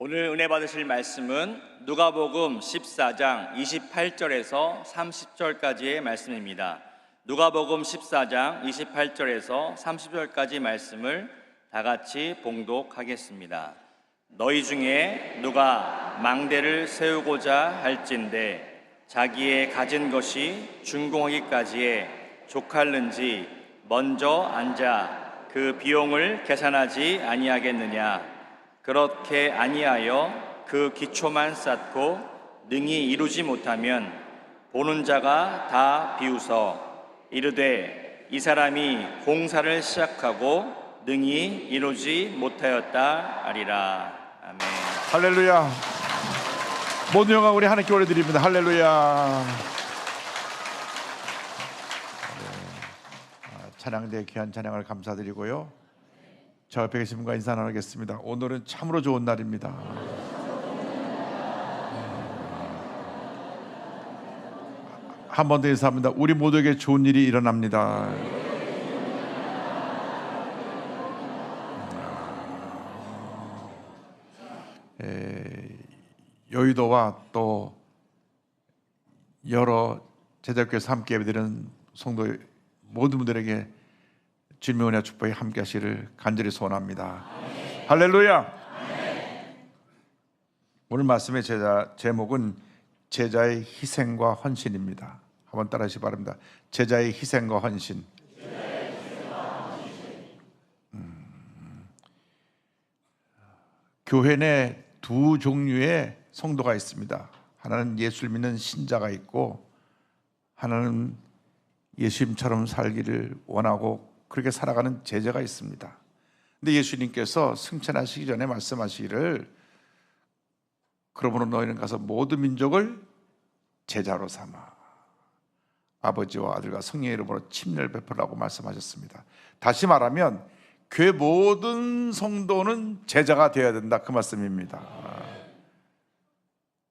오늘 은혜 받으실 말씀은 누가복음 14장 28절에서 30절까지의 말씀입니다. 누가복음 14장 28절에서 30절까지 말씀을 다 같이 봉독하겠습니다. 너희 중에 누가 망대를 세우고자 할진대 자기의 가진 것이 준공하기까지에 족할는지 먼저 앉아 그 비용을 계산하지 아니하겠느냐. 그렇게 아니하여 그 기초만 쌓고 능히 이루지 못하면 보는 자가 다 비웃어 이르되 이 사람이 공사를 시작하고 능히 이루지 못하였다 하리라. 아멘. 할렐루야. 모든 영광 우리 하나님께 올려드립니다. 할렐루야. 찬양대 귀한 찬양을 감사드리고요, 저 옆에 계신 분과 인사 나누겠습니다. 오늘은 참으로 좋은 날입니다. 한 번 더 인사합니다. 우리 모두에게 좋은 일이 일어납니다. 여의도와 또 여러 제자교회에서 함께 예배드리는 성도 모든 분들에게 주님의 은혜와 축복이 함께 하시기를 간절히 소원합니다. 아멘. 할렐루야. 아멘. 오늘 말씀의 제목은 제자의 희생과 헌신입니다. 한번 따라하시기 바랍니다. 제자의 희생과 헌신. 교회 내 두 종류의 성도가 있습니다. 하나는 예수를 믿는 신자가 있고, 하나는 예수님처럼 살기를 원하고 그렇게 살아가는 제자가 있습니다. 근데 예수님께서 승천하시기 전에 말씀하시기를 그러므로 너희는 가서 모든 민족을 제자로 삼아 아버지와 아들과 성령의 이름으로 침례를 베풀라고 말씀하셨습니다. 다시 말하면 교회 모든 성도는 제자가 되어야 된다, 그 말씀입니다.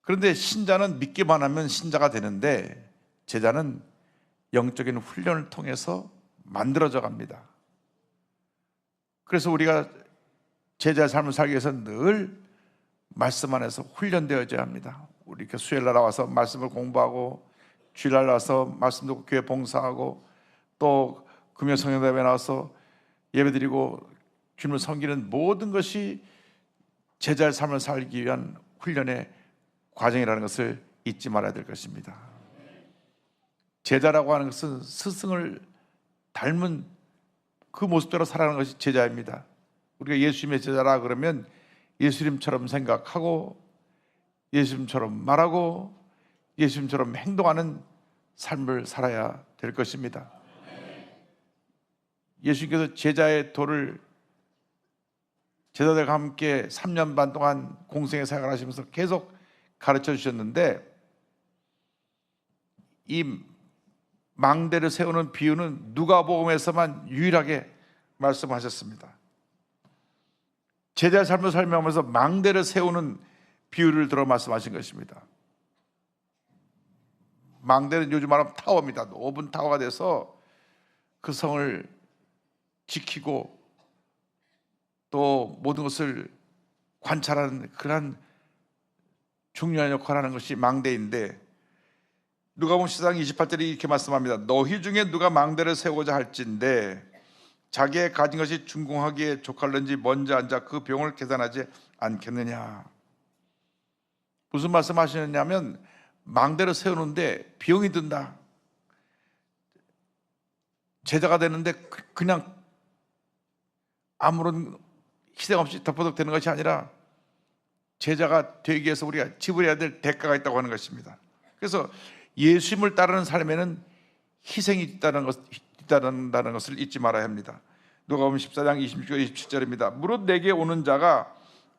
그런데 신자는 믿기만 하면 신자가 되는데 제자는 영적인 훈련을 통해서 만들어져 갑니다. 그래서 우리가 제자의 삶을 살기 위해서 늘 말씀 안에서 훈련되어져야 합니다. 우리 이렇게 수요일날 나와서 말씀을 공부하고, 주일날 나와서 말씀 듣고 교회 봉사하고, 또 금요 성령대회 나와서 예배드리고 주님을 섬기는 모든 것이 제자의 삶을 살기 위한 훈련의 과정이라는 것을 잊지 말아야 될 것입니다. 제자라고 하는 것은 스승을 닮은 그 모습대로 살아가는 것이 제자입니다. 우리가 예수님의 제자라 그러면 예수님처럼 생각하고, 예수님처럼 말하고, 예수님처럼 행동하는 삶을 살아야 될 것입니다. 예수님께서 제자의 도를 제자들과 함께 3년 반 동안 공생의 사역을 하시면서 계속 가르쳐 주셨는데, 이 망대를 세우는 비유는 누가복음에서만 유일하게 말씀하셨습니다. 제자의 삶을 설명하면서 망대를 세우는 비유를 들어 말씀하신 것입니다. 망대는 요즘 말하면 타워입니다. 높은 타워가 돼서 그 성을 지키고 또 모든 것을 관찰하는 그런 중요한 역할을 하는 것이 망대인데, 누가복음 14장 28절이 이렇게 말씀합니다. 너희 중에 누가 망대를 세우고자 할진대 자기의 가진 것이 준공하기에 족할는지 먼저 앉아 그 비용을 계산하지 않겠느냐. 무슨 말씀하시느냐면 망대를 세우는데 비용이 든다. 제자가 되는데 그냥 아무런 희생 없이 덮어도 되는 것이 아니라 제자가 되기 위해서 우리가 지불해야 될 대가가 있다고 하는 것입니다. 그래서 예수님을 따르는 삶에는 희생이 있다는 것을 잊지 말아야 합니다. 누가복음 14장 26절 27절입니다. 무릇 내게 오는 자가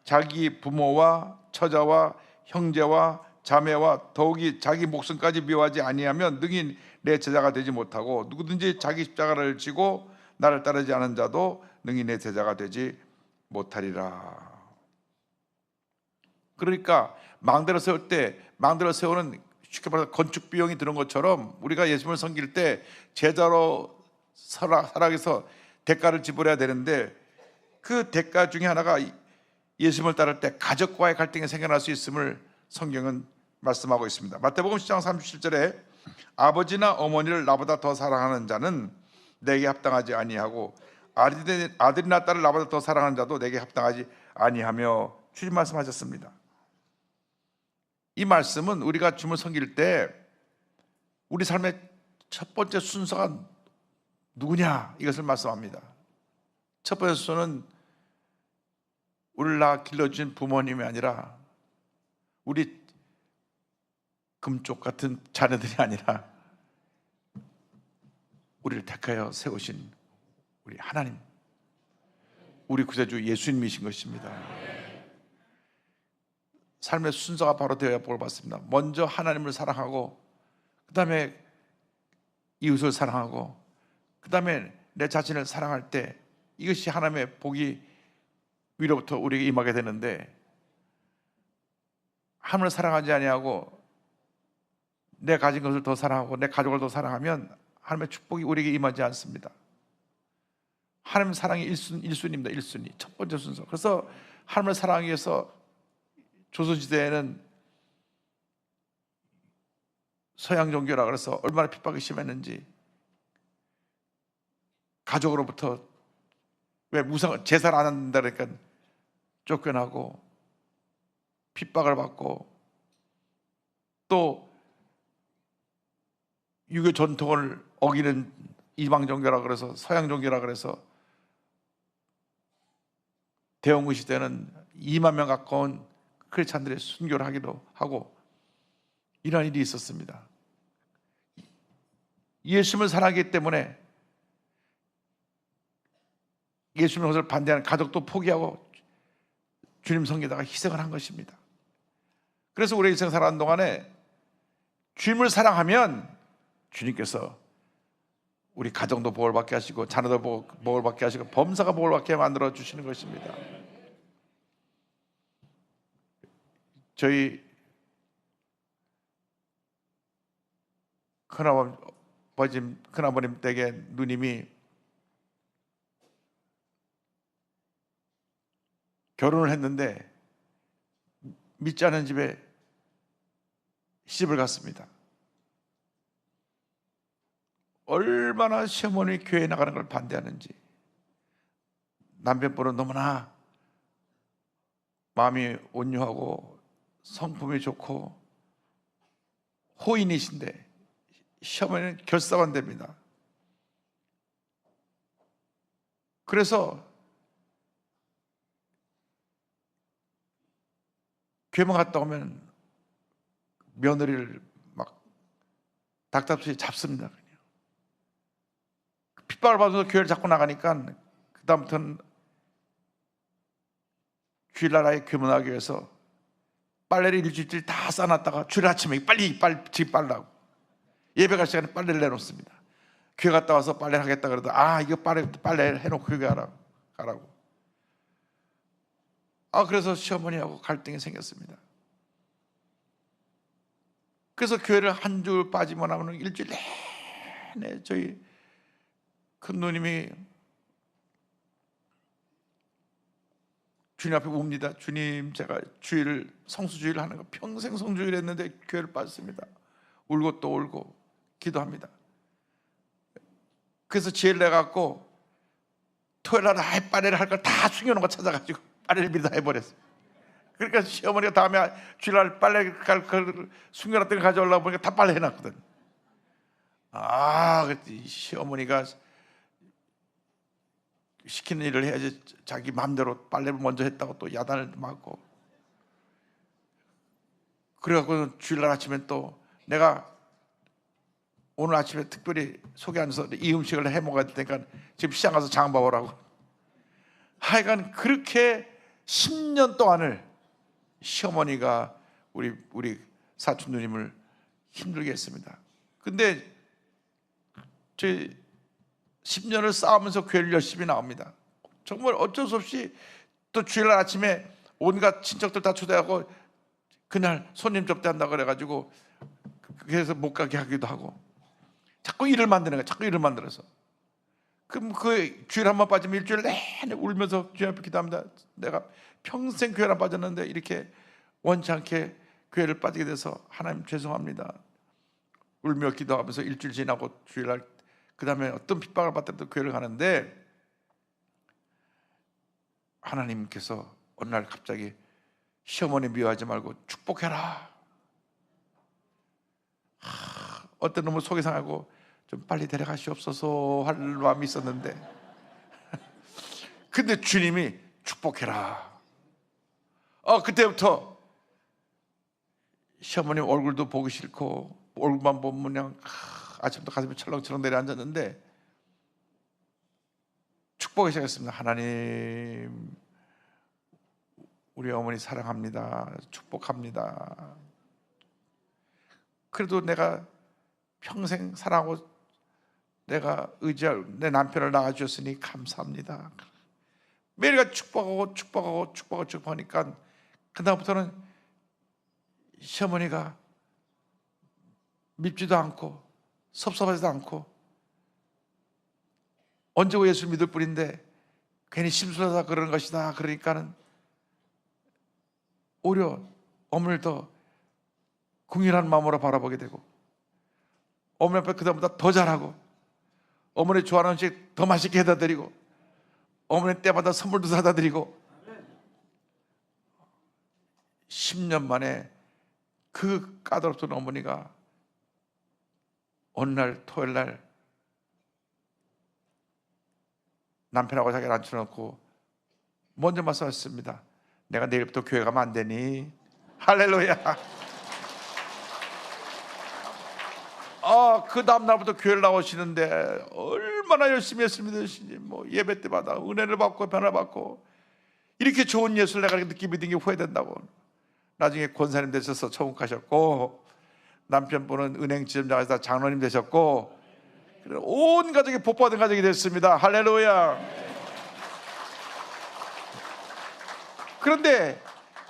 자기 부모와 처자와 형제와 자매와 더욱이 자기 목숨까지 미워하지 아니하면 능히 내 제자가 되지 못하고, 누구든지 자기 십자가를 지고 나를 따르지 않은 자도 능히 내 제자가 되지 못하리라. 그러니까 망대를 세울 때, 망대를 세우는 쉽게 말해서 건축 비용이 드는 것처럼 우리가 예수님을 섬길 때 제자로 살아가서 대가를 지불해야 되는데, 그 대가 중에 하나가 예수님을 따를 때 가족과의 갈등이 생겨날 수 있음을 성경은 말씀하고 있습니다. 마태복음 10장 37절에 아버지나 어머니를 나보다 더 사랑하는 자는 내게 합당하지 아니하고 아들이나 딸을 나보다 더 사랑하는 자도 내게 합당하지 아니하며 주님 말씀하셨습니다. 이 말씀은 우리가 주님을 섬길 때 우리 삶의 첫 번째 순서가 누구냐 이것을 말씀합니다. 첫 번째 순서는 우리를 낳아 길러주신 부모님이 아니라 우리 금쪽 같은 자녀들이 아니라 우리를 택하여 세우신 우리 하나님, 우리 구세주 예수님이신 것입니다. 삶의 순서가 바로 되어야 복을 받습니다. 먼저 하나님을 사랑하고 그 다음에 이웃을 사랑하고 그 다음에 내 자신을 사랑할 때 이것이 하나님의 복이 위로부터 우리에게 임하게 되는데, 하나님을 사랑하지 아니하고 내 가진 것을 더 사랑하고 내 가족을 더 사랑하면 하나님의 축복이 우리에게 임하지 않습니다. 하나님 사랑이 1순위입니다. 1순위, 첫 번째 순서. 그래서 하나님을 사랑하기 위해서 조선시대에는 서양 종교라 그래서 얼마나 핍박이 심했는지, 가족으로부터 왜 무상 제사를 안 한다 그러니까 쫓겨나고 핍박을 받고, 또 유교 전통을 어기는 이방 종교라 그래서 서양 종교라 그래서 대원군 시대는 2만 명 가까운 크리스찬들의 순교를 하기도 하고 이런 일이 있었습니다. 예수님을 사랑하기 때문에 예수님의 것을 반대하는 가족도 포기하고 주님 섬기다가 희생을 한 것입니다. 그래서 우리 인생 살아가는 동안에 주님을 사랑하면 주님께서 우리 가정도 복을 받게 하시고 자녀도 복을 받게 하시고 범사가 복을 받게 만들어 주시는 것입니다. 저희 큰아버님 댁에 누님이 결혼을 했는데 믿지 않은 집에 시집을 갔습니다. 얼마나 시어머니 교회에 나가는 걸 반대하는지, 남편분은 너무나 마음이 온유하고 성품이 좋고 호인이신데 시어머니는 결사반대입니다. 그래서 교회만 갔다 오면 며느리를 막 닥달없이 잡습니다. 그냥 핍박을 받아서 교회를 자꾸 나가니까 그다음부터는 주일날 아예 교문하기 위해서 빨래를 일주일 다 싸놨다가 주일 아침에 빨리 집 빨라고 예배 갈 시간에 빨래를 내놓습니다. 교회 갔다 와서 빨래를 하겠다 그래도 이거 빨래 해놓고 교회 가라고. 그래서 시어머니하고 갈등이 생겼습니다. 그래서 교회를 한 주 빠지면 하면 일주일 내내 저희 큰 누님이 주님 앞에 웁니다. 주님, 제가 성수주의를 하는 거 평생 성주의를 했는데 교회를 빠졌습니다. 울고 또 울고 기도합니다. 그래서 지혜를 내갖고 토요일 날 빨래를 할 걸 다 숨겨놓은 거 찾아가지고 빨래를 미리 다 해버렸어요. 그러니까 시어머니가 다음에 주일날 빨래 갈 걸 숨겨놨던 거 가져오려고 보니까 다 빨래 해놨거든. 그랬더니 시어머니가 시키는 일을 해야지 자기 마음대로 빨래를 먼저 했다고 또 야단을 맞고, 그래갖고 주일날 아침에 또 내가 오늘 아침에 특별히 속에 앉아서 이 음식을 해 먹어야 되니까 지금 시장 가서 장 봐오라고. 하여간 그렇게 10년 동안을 시어머니가 우리 사촌 누님을 힘들게 했습니다. 근데 저희 10년을 싸우면서 교회를 열심히 나옵니다. 정말 어쩔 수 없이 또 주일날 아침에 온갖 친척들 다 초대하고 그날 손님 접대한다고 그래가지고 그래서 못 가게 하기도 하고 자꾸 일을 만드는 거야. 자꾸 일을 만들어서. 그럼 그 주일 한 번 빠지면 일주일 내내 울면서 주님 앞에 기도합니다. 내가 평생 교회를 안 빠졌는데 이렇게 원치 않게 교회를 빠지게 돼서 하나님 죄송합니다. 울며 기도하면서 일주일 지나고 주일날 그 다음에 어떤 핍박을 받더라도 교회를 가는데, 하나님께서 어느 날 갑자기 시어머니 미워하지 말고 축복해라. 어떤 놈을 속이 상하고 좀 빨리 데려가시옵소서 할 마음이 있었는데 근데 주님이 축복해라. 그때부터 시어머님 얼굴도 보기 싫고 얼굴만 보면 그냥 아침부터 가슴이 철렁철렁 내려앉았는데 축복이 시작했습니다. 하나님, 우리 어머니 사랑합니다. 축복합니다. 그래도 내가 평생 사랑하고 내가 의지할 내 남편을 낳아주셨으니 감사합니다. 매일같이 축복하니까 그다음부터는 시어머니가 밉지도 않고 섭섭하지도 않고, 언제고 예수를 믿을 뿐인데 괜히 심술하다 그러는 것이다 그러니까는 오히려 어머니를 더 긍휼한 마음으로 바라보게 되고, 어머니 앞에 그다음보다 더 잘하고, 어머니 좋아하는 음식 더 맛있게 해다 드리고, 어머니 때마다 선물도 사다 드리고, 10년 만에 그 까다롭던 어머니가 어느 날 토요일 날 남편하고 자기를 앉혀놓고 먼저 말씀하셨습니다. 내가 내일부터 교회 가면 안 되니? 할렐루야. 그 다음 날부터 교회를 나오시는데 얼마나 열심히 했습니다. 뭐 예배 때마다 은혜를 받고 변화 받고, 이렇게 좋은 예수를 내가 늦게 믿은 게 후회된다고. 나중에 권사님 되셔서 천국 가셨고, 남편분은 은행 지점장에서 장로님 되셨고, 온 가족이 복받은 가족이 됐습니다. 할렐루야. 그런데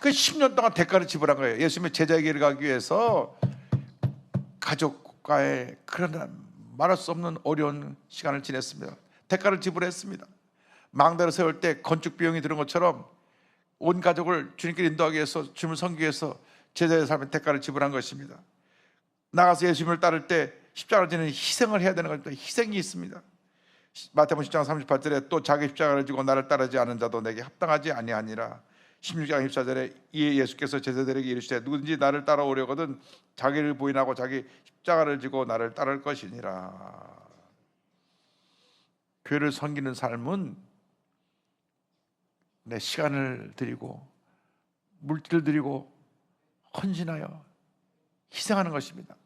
그 10년 동안 대가를 지불한 거예요. 예수님의 제자의 길을 가기 위해서 가족과의 그런 말할 수 없는 어려운 시간을 지냈습니다. 대가를 지불했습니다. 망대를 세울 때 건축 비용이 드는 것처럼 온 가족을 주님께 인도하기 위해서, 주님을 섬기기 위해서 제자의 삶의 대가를 지불한 것입니다. 나가서 예수님을 따를 때 십자가를 지는 희생을 해야 되는 겁니다. 희생이 있습니다. 마태복음 10장 38절에 또 자기 십자가를 지고 나를 따르지 않은 자도 내게 합당하지 아니하니라. 16장 24절에 이에 예수께서 제자들에게 이르시되 누구든지 나를 따라오려거든 자기를 부인하고 자기 십자가를 지고 나를 따를 것이니라. 교회를 섬기는 삶은 내 시간을 드리고 물질을 드리고 헌신하여 희생하는 것입니다.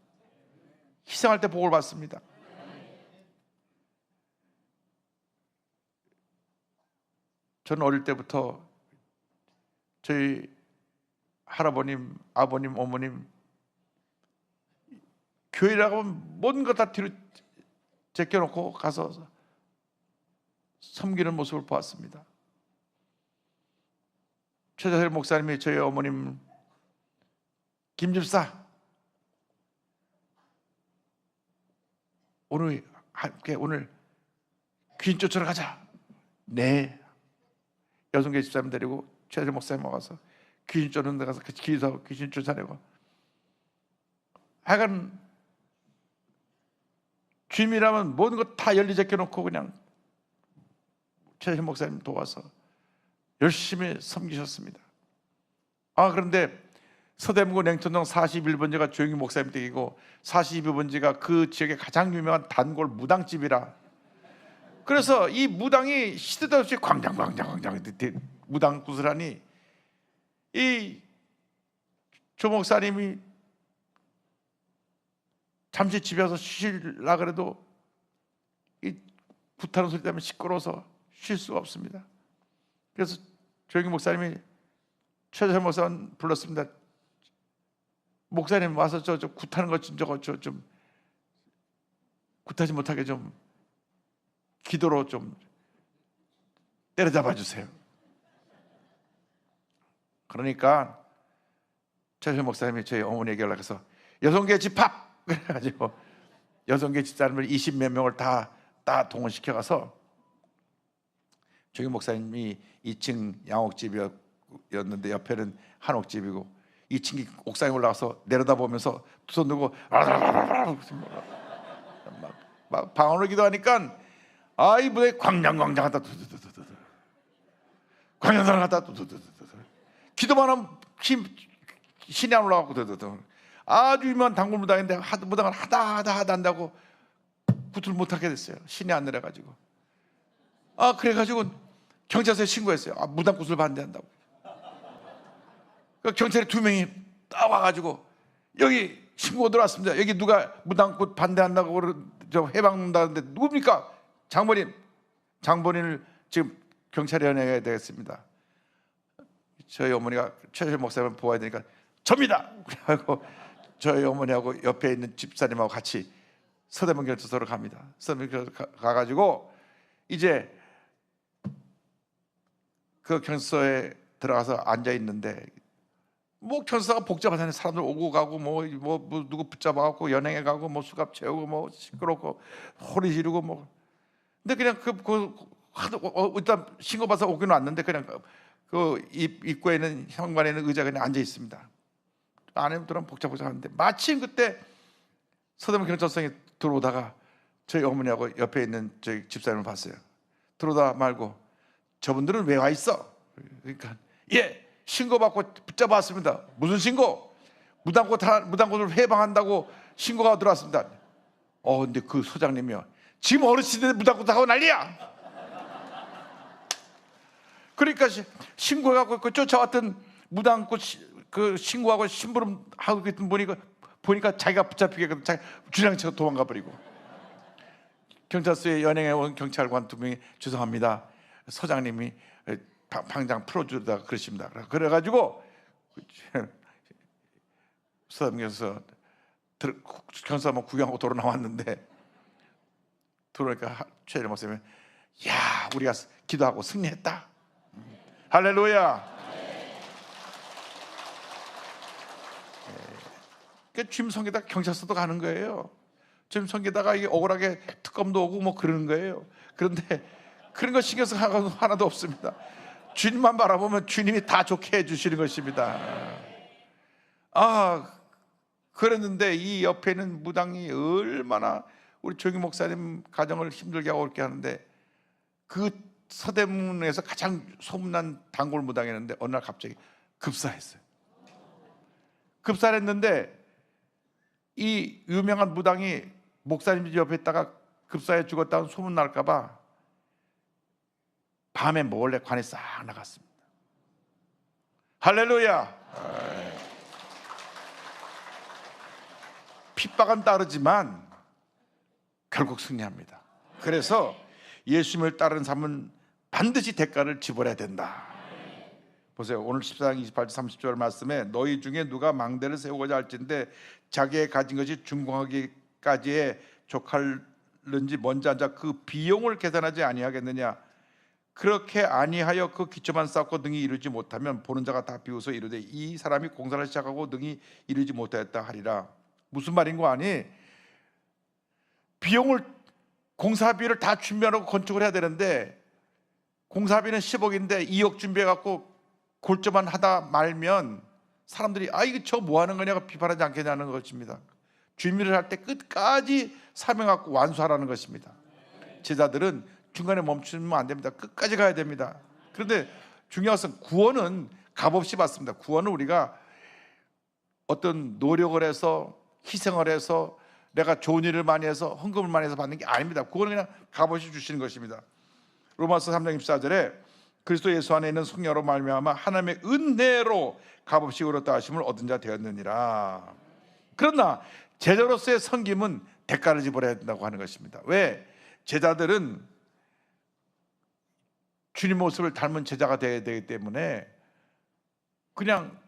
희생할 때 복을 받습니다. 저는 어릴 때부터 저희 할아버님, 아버님, 어머님 교회라고 하면 모든 것 다 뒤로 제껴놓고 가서 섬기는 모습을 보았습니다. 최재철 목사님이 저희 어머님 김집사 오늘 함께 오늘 귀신 쫓으러 가자. 네. 여성계 집사님 데리고 최재철 목사님 와서 귀신 쫓는 데 가서 기서 귀신 쫓아내고, 하여간 주임이라면 모든 것 다 열리 제껴놓고 그냥 최재철 목사님 도와서 열심히 섬기셨습니다. 그런데 서대문구 냉천동 41번지가 조영희 목사님 댁이고 42번지가 그 지역의 가장 유명한 단골 무당집이라, 그래서 이 무당이 시대도 없이 광장 무당 구슬하니 이 조 목사님이 잠시 집에 와서 쉬려고 그래도 이 불타는 소리 때문에 시끄러워서 쉴 수가 없습니다. 그래서 조영희 목사님이 최재철 목사님 불렀습니다. 목사님 와서 저 굿하는 것 좀 굿하지 못하게 좀 기도로 좀 때려잡아 주세요. 그러니까 최재철 목사님이 저희 어머니에게 연락해서 여성계 집합 그래가지고 여성계 집사님을 20몇 명을 다 동원시켜 가서 조기 목사님이 2층 양옥집이었는데 옆에는 한옥집이고 2층 옥상에 올라가서 내려다보면서 두 손 들고 막 방언으로 기도하니까 이 무대 광장광장 하다 광장광장 하다 기도만 하면 신이 안 올라가고 아주 유명한 단골 무당인데 무당을 하다 한다고 구tul 못하게 됐어요. 신이 안 내려가지고. 그래가지고 경찰서에 신고했어요. 무당 구슬 반대한다고. 경찰이 2명이 딱 와가지고 여기 신고 들어왔습니다. 여기 누가 무당굿 반대한다고 해방는다는데 누굽니까? 장본인을 지금 경찰에 연행해야 되겠습니다. 저희 어머니가 최철 목사님을 보아야 되니까 접니다. 그래가지고 저희 어머니하고 옆에 있는 집사님하고 같이 서대문 경찰서로 갑니다. 서대문 경찰서 가가지고 이제 그 경찰서에 들어가서 앉아 있는데 경찰서가 복잡하잖아요. 사람들 오고 가고 누구 붙잡아갖고 연행해 가고 수갑 채우고 시끄럽고 소리 지르고 근데 그냥 일단 신고 받아서 오기는 왔는데 그냥 그 입구에 있는 현관에 있는 의자에 그냥 앉아 있습니다. 안에 들어가면 복잡하는데 마침 그때 서대문 경찰서에 들어오다가 저희 어머니하고 옆에 있는 저희 집사님을 봤어요. 들어오다 말고 저분들은 왜 와 있어? 그러니까 신고받고 붙잡았습니다. 무슨 신고? 무당꽃을 해방한다고 신고가 들어왔습니다. 근데 그 소장님이요, 지금 어르신들 무당꽃 하고 난리야. 그러니까 신고해갖고 그 쫓아왔던 무당꽃 그 신고하고 심부름 하고 있던 분이 보니까 자기가 붙잡히게 자기 주장치고 도망가 버리고, 경찰서에 연행해 온 경찰관 2명이 죄송합니다, 서장님이 방장 풀어주다가 그러십니다. 그래가지고 서장님께서 경찰서 한번 구경하고 돌아 나왔는데, 들어오니까 최일 목사님이 우리가 기도하고 승리했다. 할렐루야. 주임 성기다가 경찰서도 가는 거예요. 주임 성기다가 억울하게 특검도 오고 그러는 거예요. 그런데 그런 거 신경 쓸 하나도 없습니다. 주님만 바라보면 주님이 다 좋게 해주시는 것입니다. 그랬는데 이 옆에는 무당이 얼마나 우리 조기 목사님 가정을 힘들게 하고 어렵게 하는데, 그 서대문에서 가장 소문난 단골 무당이었는데 어느 날 갑자기 급사했어요. 급사를 했는데 이 유명한 무당이 목사님 옆에 있다가 급사해 죽었다는 소문 날까봐 밤에 몰래 관에 싹 나갔습니다. 할렐루야. 핍박은 따르지만 결국 승리합니다. 그래서 예수님을 따르는 삶은 반드시 대가를 지불해야 된다. 보세요. 오늘 14장 28절 30절 말씀에 너희 중에 누가 망대를 세우고자 할진대 자기의 가진 것이 준공하기까지에 족할는지 먼저 앉아 그 비용을 계산하지 아니하겠느냐. 그렇게 아니하여 그 기초만 쌓고 능히 이루지 못하면 보는 자가 다 비웃어 이르되 이 사람이 공사를 시작하고 능히 이루지 못하였다 하리라. 무슨 말인 거 아니? 비용을, 공사비를 다 준비하고 건축을 해야 되는데 공사비는 10억인데 2억 준비해갖고 골조만 하다 말면 사람들이 이거 저 뭐 하는 거냐고 비판하지 않겠냐는 것입니다. 준비를 할 때 끝까지 사명하고 완수하라는 것입니다. 제자들은 중간에 멈추면 안 됩니다. 끝까지 가야 됩니다. 그런데 중요한 것은 구원은 값없이 받습니다. 구원은 우리가 어떤 노력을 해서 희생을 해서 내가 좋은 일을 많이 해서 헌금을 많이 해서 받는 게 아닙니다. 구원은 그냥 값없이 주시는 것입니다. 로마서 3장 24절에 그리스도 예수 안에 있는 성령으로 말미암아 하나님의 은혜로 값없이 의롭다 하심을 얻은 자 되었느니라. 그러나 제자로서의 섬김은 대가를 지불해야 된다고 하는 것입니다. 왜? 제자들은 주님 모습을 닮은 제자가 되어야 되기 때문에 그냥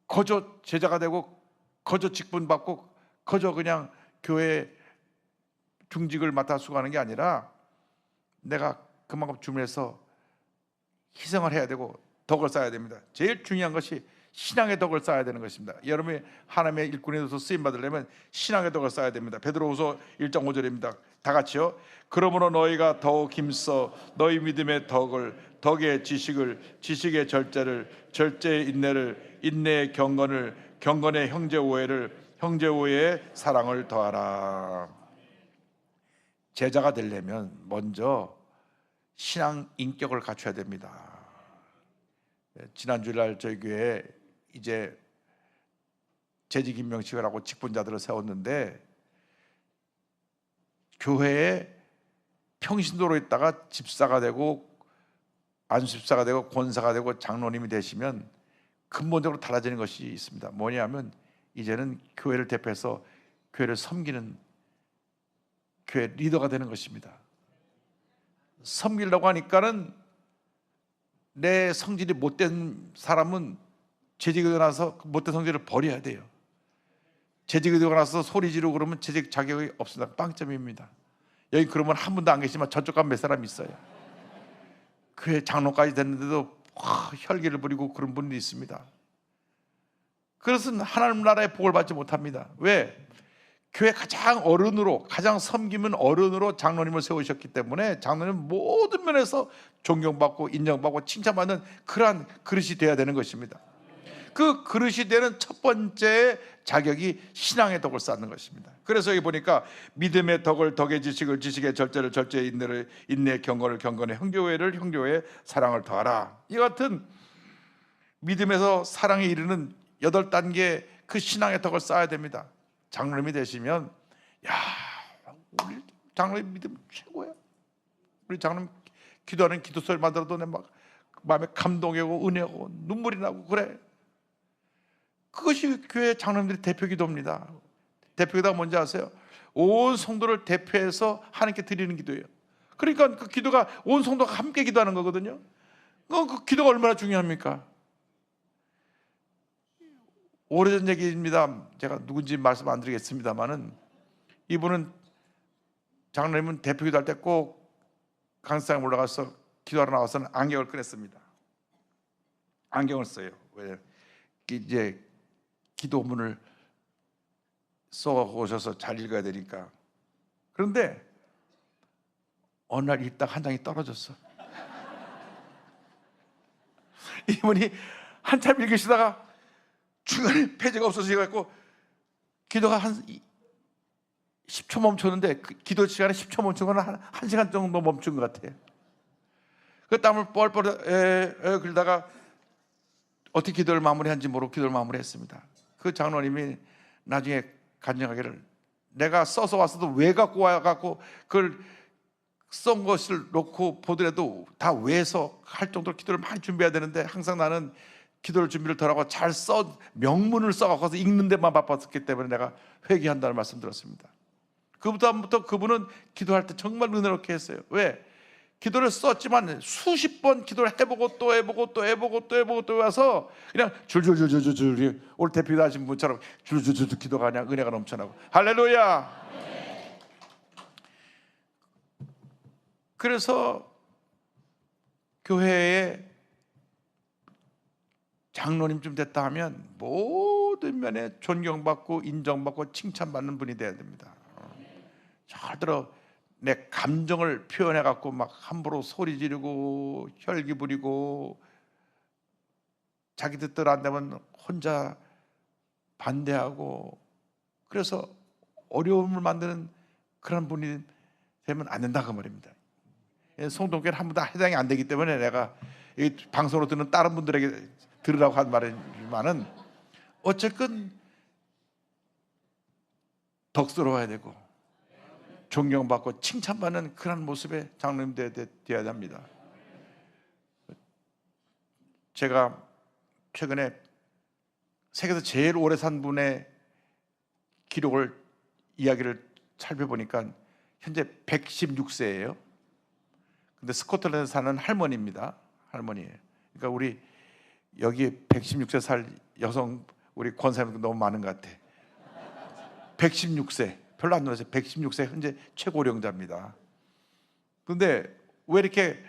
거저 제자가 되고 거저 직분 받고 거저 그냥 교회 중직을 맡아 수고하는 게 아니라 내가 그만큼 주님에서 희생을 해야 되고 덕을 쌓아야 됩니다. 제일 중요한 것이 신앙의 덕을 쌓아야 되는 것입니다. 여러분이 하나님의 일꾼이 되어서 쓰임 받으려면 신앙의 덕을 쌓아야 됩니다. 베드로후서 1장 5절입니다. 다 같이요. 그러므로 너희가 더욱 힘써 너희 믿음의 덕의 지식을, 지식의 절제를, 절제의 인내를, 인내의 경건을, 경건의 형제 오해를, 형제 오해의 사랑을 더하라. 제자가 되려면 먼저 신앙 인격을 갖춰야 됩니다. 지난 주일날 저희 교회에 이제 재직 임명식을 하고 직분자들을 세웠는데, 교회에 평신도로 있다가 집사가 되고 안수집사가 되고 권사가 되고 장로님이 되시면 근본적으로 달라지는 것이 있습니다. 뭐냐면 이제는 교회를 대표해서 교회를 섬기는 교회 리더가 되는 것입니다. 섬기려고 하니까는 내 성질이 못된 사람은 재직이 되고 나서 못된 성질을 버려야 돼요. 재직이 되고 나서 소리 지르고 그러면 재직 자격이 없습니다. 빵점입니다. 여기 그러면 한 분도 안 계시지만 저쪽 가면 몇 사람 있어요. 교회 장로까지 됐는데도 혈기를 부리고 그런 분들이 있습니다. 그것은 하나님 나라의 복을 받지 못합니다. 왜? 교회 가장 어른으로, 가장 섬기면 어른으로 장로님을 세우셨기 때문에 장로님은 모든 면에서 존경받고 인정받고 칭찬받는 그러한 그릇이 되어야 되는 것입니다. 그 그릇이 되는 첫 번째 자격이 신앙의 덕을 쌓는 것입니다. 그래서 여기 보니까 믿음의 덕을, 덕의 지식을, 지식의 절제를, 절제의 인내를, 인내의 경건을, 경건의 형제오해를, 형제오해의 사랑을 더하라. 이 같은 믿음에서 사랑에 이르는 8단계 그 신앙의 덕을 쌓아야 됩니다. 장로님이 되시면, 야, 우리 장로님 믿음 최고야. 우리 장로님 기도하는 기도 소리만 들어도 내 막 마음에 감동이 오고 은혜 오고 눈물이 나고 그래. 그것이 교회 장로님들의 대표 기도입니다. 대표 기도가 뭔지 아세요? 온 성도를 대표해서 하나님께 드리는 기도예요. 그러니까 그 기도가 온 성도가 함께 기도하는 거거든요. 그 기도가 얼마나 중요합니까? 오래전 얘기입니다. 제가 누군지 말씀 안 드리겠습니다만은, 이분은 장로님은 대표 기도할 때 꼭 강사장에 올라가서 기도하러 나와서는 안경을 꺼냈습니다. 안경을 써요. 왜? 이제 기도문을 써 오셔서 잘 읽어야 되니까. 그런데 어느 날 읽다가 한 장이 떨어졌어. 이분이 한참 읽으시다가 중간에 페이지가 없어져갖고 기도가 한 10초 멈췄는데, 그 기도 시간에 10초 멈춘 건 한 시간 정도 멈춘 것 같아요. 그 땀을 뻘뻘 흘리다가 어떻게 기도를 마무리한지 모르고 기도를 마무리했습니다. 그 장로님이 나중에 간증하기를, 내가 써서 왔어도 왜 갖고 와갖고 그걸 쓴 것을 놓고 보더라도 다 외서 할 정도로 기도를 많이 준비해야 되는데, 항상 나는 기도를 준비를 덜하고 잘 써 명문을 써갖고서 읽는 데만 바빴기 때문에 내가 회개한다는 말씀 들었습니다. 그부터 그분은 기도할 때 정말 은혜롭게 했어요. 왜? 기도를 썼지만 수십 번 기도를 해보고 또 해보고 또 해보고 또 해보고 또 와서 그냥 줄줄줄줄줄, 오늘 대표도 하신 분처럼 줄줄줄 기도가 그냥 은혜가 넘쳐나고. 할렐루야. 그래서 교회에 장로님쯤 됐다 하면 모든 면에 존경받고 인정받고 칭찬받는 분이 돼야 됩니다. 잘 들어, 내 감정을 표현해 갖고 막 함부로 소리 지르고 혈기 부리고 자기 뜻대로 안 되면 혼자 반대하고, 그래서 어려움을 만드는 그런 분이 되면 안 된다 그 말입니다. 성동교회는 한 번도 해당이 안 되기 때문에 내가 이 방송으로 듣는 다른 분들에게 들으라고 한 말이지만은, 어쨌든 덕스러워야 되고 존경받고 칭찬받는 그런 모습의 장로님 되어야 합니다. 제가 최근에 세계에서 제일 오래 산 분의 기록을, 이야기를 살펴보니까 현재 116세예요. 근데 스코틀랜드 사는 할머니입니다. 할머니예요. 그러니까 우리 여기 116세 살 여성 우리 권사님도 너무 많은 것 같아. 116세 별로 안 놀랐어요. 116세 현재 최고령자입니다. 그런데 왜 이렇게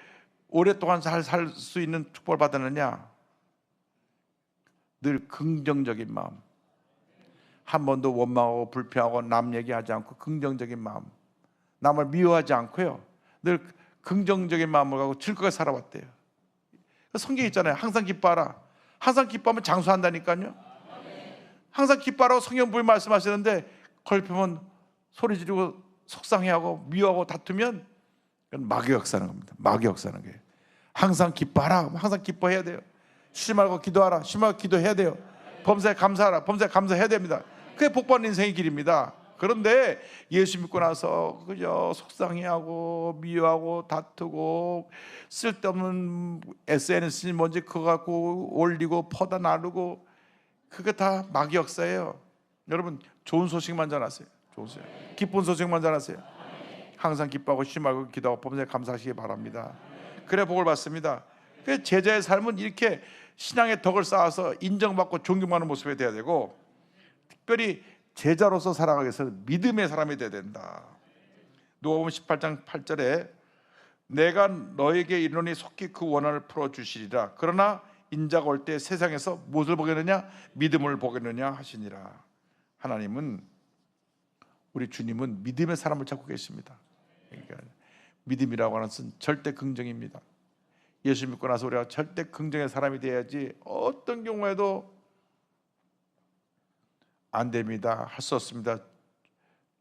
오랫동안 살 수 있는 축복을 받았느냐? 늘 긍정적인 마음, 한 번도 원망하고 불평하고 남 얘기하지 않고 긍정적인 마음, 남을 미워하지 않고요, 늘 긍정적인 마음을 갖고 즐겁게 살아왔대요. 성경에 있잖아요. 항상 기뻐하라. 항상 기뻐하면 장수한다니까요. 항상 기뻐하라고 성경 분명히 말씀하시는데 걸피면 소리 지르고 속상해하고 미워하고 다투면 그건 마귀 역사하는 겁니다. 마귀 역사하는 거예요. 항상 기뻐하라. 항상 기뻐해야 돼요. 쉬지 말고 기도하라. 쉬지 말고 기도해야 돼요. 범사에 감사하라. 범사에 감사해야 됩니다. 그게 복받는 인생의 길입니다. 그런데 예수 믿고 나서 그저 속상해하고 미워하고 다투고 쓸데없는 SNS니 뭔지 그거 갖고 올리고 퍼다 나르고, 그게 다 마귀 역사예요. 여러분, 좋은 소식만 전하세요. 좋은 소식, 기쁜 소식만 전하세요. 항상 기뻐하고 쉬지 말고 기도하고 범사에 감사하시기 바랍니다. 그래 복을 받습니다. 그 제자의 삶은 이렇게 신앙의 덕을 쌓아서 인정받고 존경받는 모습이 되어야 되고, 특별히 제자로서 살아가기 위해서는 믿음의 사람이 되어야 된다. 누가복음 18장 8절에 내가 너에게 이르노니 속히 그 원한을 풀어주시리라. 그러나 인자가 올 때 세상에서 무엇을 보겠느냐? 믿음을 보겠느냐 하시니라. 하나님은, 우리 주님은 믿음의 사람을 찾고 계십니다. 그러니까 믿음이라고 하는 것은 절대 긍정입니다. 예수 믿고 나서 우리가 절대 긍정의 사람이 돼야지 어떤 경우에도 안 됩니다, 할 수 없습니다,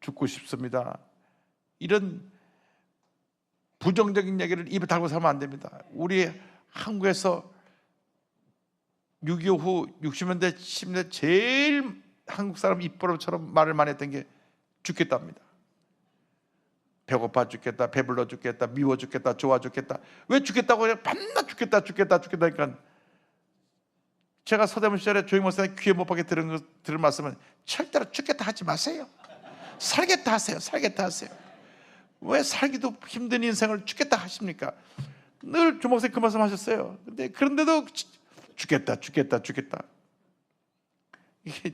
죽고 싶습니다, 이런 부정적인 얘기를 입에 달고 살면 안 됩니다. 우리 한국에서 6.25 후 60년대 70년대 제일 한국 사람 입버릇처럼 말을 많이 했던 게 죽겠답니다. 배고파 죽겠다, 배불러 죽겠다, 미워 죽겠다, 좋아 죽겠다. 왜 죽겠다고 그냥 밤낮 죽겠다 그러니까, 제가 서대문 시절에 조영 목사님 귀에 못 박게 들은 말씀은 절대로 죽겠다 하지 마세요. 살겠다 하세요. 살겠다 하세요. 왜 살기도 힘든 인생을 죽겠다 하십니까? 늘 조 목사님 그 말씀 하셨어요. 근데 그런데도 죽겠다.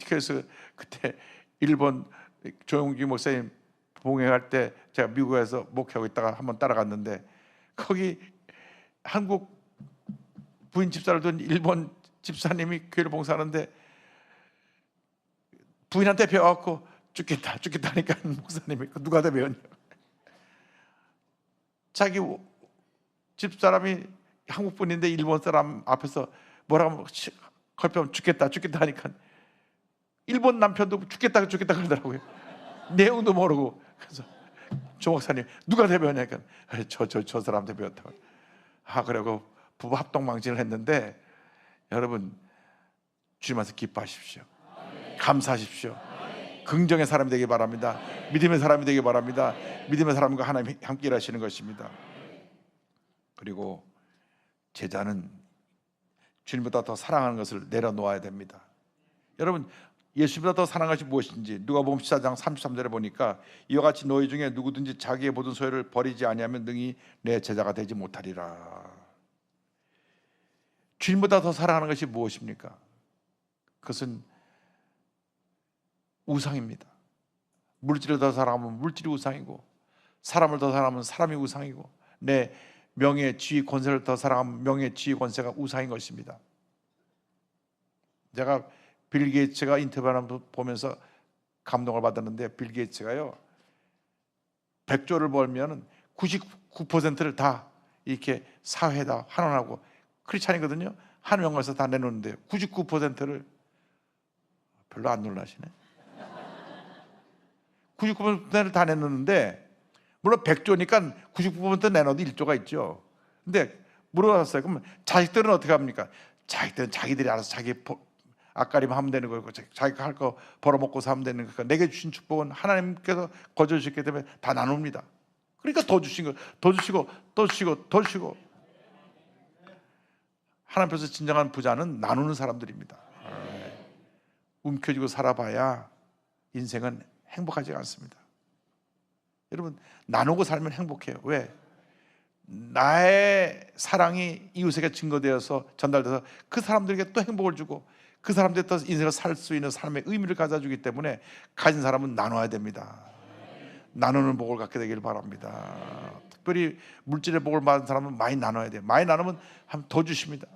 그래서 그때 일본 조용기 목사님 봉행할 때 제가 미국에서 목회하고 있다가 한번 따라갔는데, 거기 한국 부인 집사를 둔 일본 집사님이 교회를 봉사하는데 부인한테 배워갖고 죽겠다 하니까 목사님이 누가 다 배웠냐, 자기 집사람이 한국 분인데 일본 사람 앞에서 뭐라고 걸평 죽겠다 하니까 일본 남편도 죽겠다 그러더라고요. 내용도 모르고. 그래서 조 목사님 누가 대변하니까 저 사람한테 배웠다고. 그리고 부부 합동망신을 했는데, 여러분 주님께서 기뻐하십시오. 감사하십시오. 긍정의 사람이 되기 바랍니다. 믿음의 사람이 되기 바랍니다. 믿음의 사람과 하나님이 함께 일하시는 것입니다. 그리고 제자는 주님보다 더 사랑하는 것을 내려놓아야 됩니다. 여러분, 예수보다 더 사랑하는 것이 무엇인지 누가복음 14장 33절에 보니까, 이와 같이 너희 중에 누구든지 자기의 모든 소유를 버리지 아니하면 능히 내 제자가 되지 못하리라. 주님보다 더 사랑하는 것이 무엇입니까? 그것은 우상입니다. 물질을 더 사랑하면 물질이 우상이고, 사람을 더 사랑하면 사람이 우상이고, 내 명예, 지위, 권세를 더 사랑하면 명예, 지위, 권세가 우상인 것입니다. 제가 빌 게이츠가 인터뷰하는 거 보면서 감동을 받았는데, 빌 게이츠가요 100조를 벌면 99%를 다 이렇게 사회에다 환원하고, 크리스찬이거든요. 한 명에서 다 내놓는데요 99%를 별로 안 놀라시네. 99%를 다 내놓는데, 물론 100조니까 99% 내놔도 1조가 있죠. 근데 물어봤어요. 그러면 자식들은 어떻게 합니까? 자식들은 자기들이 알아서 자기 앞가림 하면 되는 거고, 자기가 할 거 벌어먹고 사면 되는 거니까, 내게 주신 축복은 하나님께서 거저 주셨기 때문에 다 나눕니다. 그러니까 더 주신 거, 더 주시고 더 주시고 더 주시고. 하나님 앞에서 진정한 부자는 나누는 사람들입니다. 움켜쥐고 살아봐야 인생은 행복하지 않습니다. 여러분, 나누고 살면 행복해요. 왜? 나의 사랑이 이웃에게 증거되어서 전달돼서 그 사람들에게 또 행복을 주고, 그 사람들이 또 인생을 살 수 있는 삶의 의미를 가져주기 때문에 가진 사람은 나눠야 됩니다. 나누는 복을 갖게 되길 바랍니다. 특별히 물질의 복을 받은 사람은 많이 나눠야 돼요. 많이 나누면 더 주십니다.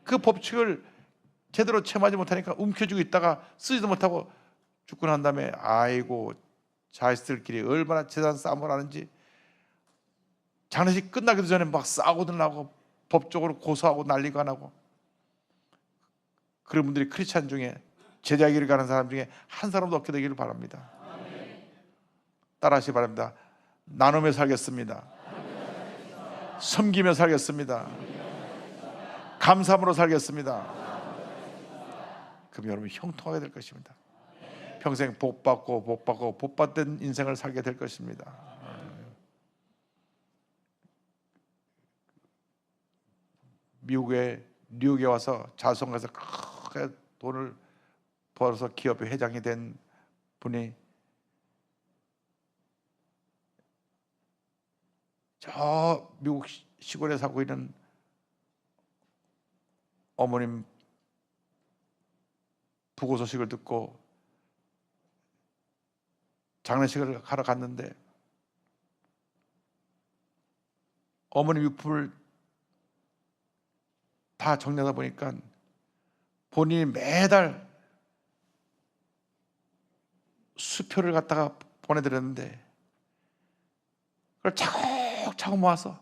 그 법칙을 제대로 체험하지 못하니까 움켜쥐고 있다가 쓰지도 못하고 죽고 난 다음에 아이고 자식들끼리 얼마나 재산 싸움을 하는지 장례식 끝나기도 전에 막 싸우고 나고 법적으로 고소하고 난리가 나고, 그런 분들이 크리스찬 중에 제자의 길을 가는 사람 중에 한 사람도 없게 되기를 바랍니다. 따라하시기 바랍니다. 나누며 살겠습니다. 섬기며 살겠습니다. 감사함으로 살겠습니다. 그럼 여러분 형통하게 될 것입니다. 평생 복받고 복받은 인생을 살게 될 것입니다. 미국의 뉴욕에 와서 자수성가에서 크게 돈을 벌어서 기업의 회장이 된 분이 저 미국 시골에 살고 있는 어머님 부고 소식을 듣고 장례식을 하러 갔는데, 어머님 유품을 다 정리하다 보니까 본인이 매달 수표를 갖다가 보내드렸는데, 그걸 차곡차곡 모아서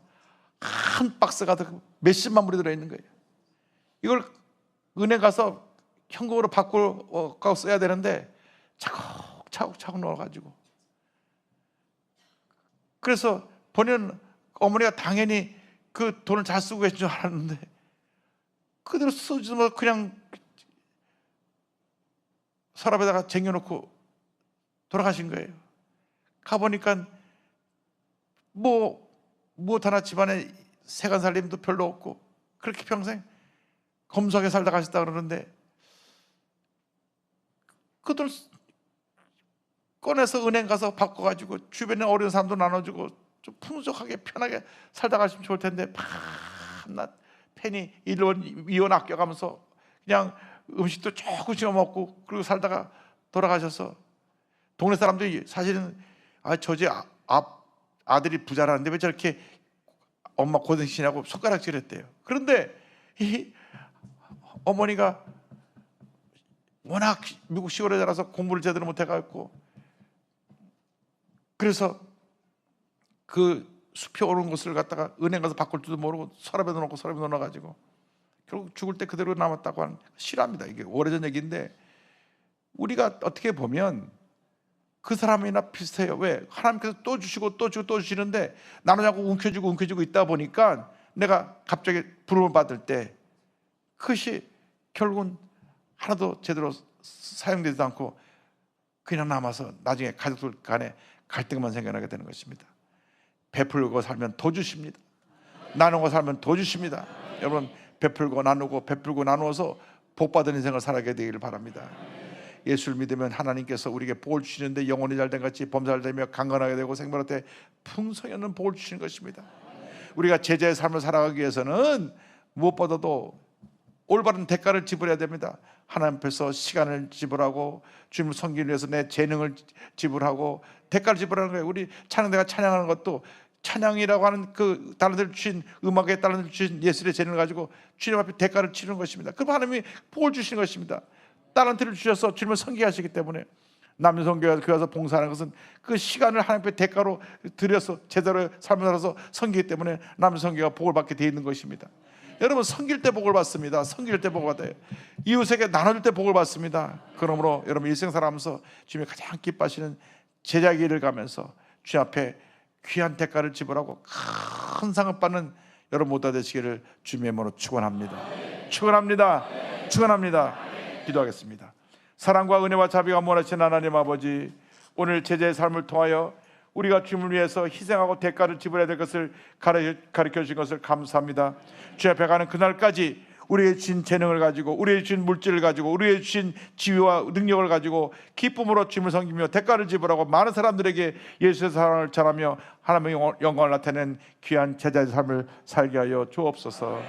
한 박스 가득 몇십만 불이 들어있는 거예요. 이걸 은행 가서 현금으로 바꾸고 써야 되는데 차곡차곡 넣어가지고, 그래서 본인은 어머니가 당연히 그 돈을 잘 쓰고 계신 줄 알았는데 그대로 쓰지도 못하고 그냥 서랍에다가 쟁여놓고 돌아가신 거예요. 가보니까 무엇 하나 집안에 세간 살림도 별로 없고 그렇게 평생 검소하게 살다 가셨다 그러는데, 그 돈 꺼내서 은행 가서 바꿔가지고 주변에 어려운 사람도 나눠주고 좀 풍족하게 편하게 살다 가시면 좋을 텐데, 밤낮 팬이 1원 2원 아껴가면서 그냥 음식도 조금씩 먹고 그리고 살다가 돌아가셔서, 동네 사람들이 사실은 저지 아들이 부자라는데 왜 저렇게 엄마 고생시냐고 손가락질했대요. 그런데 이 어머니가 워낙 미국 시골에 자라서 공부를 제대로 못해갖고, 그래서 그 수표 오른 것을 갖다가 은행 가서 바꿀 줄도 모르고 서랍에 넣어놓고 서랍에 넣어가지고 결국 죽을 때 그대로 남았다고 하는, 실화입니다. 이게 오래전 얘기인데, 우리가 어떻게 보면 그 사람이나 비슷해요. 왜? 하나님께서 또 주시고 또 주고 또 주시는데 나는 자꾸 움켜쥐고 있다 보니까 내가 갑자기 부름을 받을 때 그것이 결국은 하나도 제대로 사용되지도 않고 그냥 남아서 나중에 가족들 간에 갈등만 생겨나게 되는 것입니다. 베풀고 살면 더 주십니다. 나누고 살면 더 주십니다. 여러분, 베풀고 나누어서 복받은 인생을 살아가게 되기를 바랍니다. 예수를 믿으면 하나님께서 우리에게 복을 주시는데 영혼이 잘된 같이 범사를 되며 강건하게 되고 생명한테 풍성히 있는 복을 주시는 것입니다. 우리가 제자의 삶을 살아가기 위해서는 무엇보다도 올바른 대가를 지불해야 됩니다. 하나님 앞에서 시간을 지불하고 주님을 섬기기 위해서 내 재능을 지불하고 대가를 지불하는 거예요. 우리 찬양대가 찬양하는 것도 찬양이라고 하는 그 달란트를 주신, 음악에 달란트를 주신 예술의 재능을 가지고 주님 앞에 대가를 치르는 것입니다. 그럼 하나님이 복을 주시는 것입니다. 달란트를 주셔서 주님을 섬기하시기 때문에 남녀성교회에서 교회 와서 봉사하는 것은 그 시간을 하나님 앞에 대가로 들여서 제대로 삶을 살아서 섬기기 때문에 남녀성교회가 복을 받게 되어 있는 것입니다. 여러분, 섬길 때 복을 받습니다. 섬길 때 복을 받아요. 이웃에게 나눠줄 때 복을 받습니다. 그러므로 여러분 일생 살아가면서 주님이 가장 기뻐하시는 제자의 길을 가면서 주님 앞에 귀한 대가를 지불하고 큰 상을 받는 여러분 모두가 되시기를 주님의 이름으로 축원합니다. 축원합니다. 기도하겠습니다. 사랑과 은혜와 자비가 무한하신 하나님 아버지, 오늘 제자의 삶을 통하여 우리가 주님을 위해서 희생하고 대가를 지불해야 될 것을 가르쳐 주신 것을 감사합니다. 주 앞에 가는 그날까지 우리의 주신 재능을 가지고, 우리의 주신 물질을 가지고, 우리의 주신 지위와 능력을 가지고 기쁨으로 주님을 섬기며 대가를 지불하고 많은 사람들에게 예수의 사랑을 전하며 하나님의 영광을 나타내는 귀한 제자의 삶을 살게 하여 주옵소서.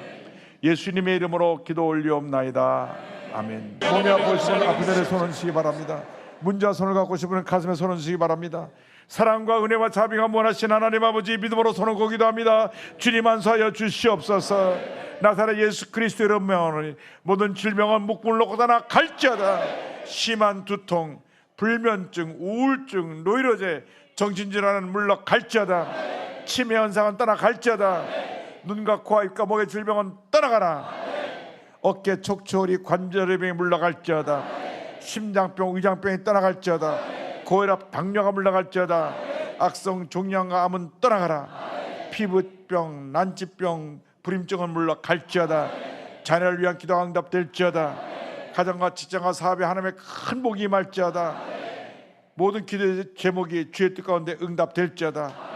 예수님의 이름으로 기도 올리옵나이다. 아멘. 몸이 아프시면 아픈 데에 손을 드시기 바랍니다. 문자 손을 갖고 싶으면 가슴에 손을 드시기 바랍니다. 사랑과 은혜와 자비가 무한하신 하나님 아버지, 믿음으로 손을 고기도 합니다. 주님 안수하여 주시옵소서. 나사렛 예수 그리스도 이름 명하노니 모든 질병은 목불 놓고 다 갈지어다. 심한 두통, 불면증, 우울증, 노이로제, 정신질환은 물러 갈지어다. 치매 현상은 떠나갈지어다. 눈과 코와 입과 목의 질병은 떠나가라. 어깨 촉초리 관절의 병이 물러갈지어다. 심장병 위장병이 떠나갈지어다. 고혈압 당뇨가 물러갈지어다. 악성 종양과 암은 떠나가라. 피부병 난치병 불임증은 물러갈지어다. 자녀를 위한 기도가 응답될지어다. 가정과 직장과 사업에 하나님의 큰 복이 임할지어다. 모든 기도의 제목이 주의 뜻 가운데 응답될지어다.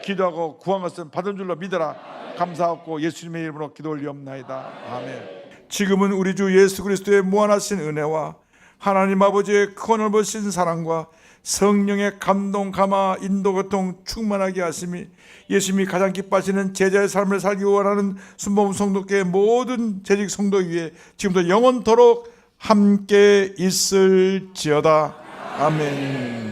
기도하고 구한 것은 받은 줄로 믿어라. 감사하고 예수님의 이름으로 기도 올리옵나이다. 아멘. 지금은 우리 주 예수 그리스도의 무한하신 은혜와 하나님 아버지의 크고 넓으신 사랑과 성령의 감동, 감화, 인도, 교통 충만하게 하심이 예수님이 가장 기뻐하시는 제자의 삶을 살기 원하는 순복음 성도교회 모든 재직 성도 위에 지금부터 영원토록 함께 있을지어다. 아멘.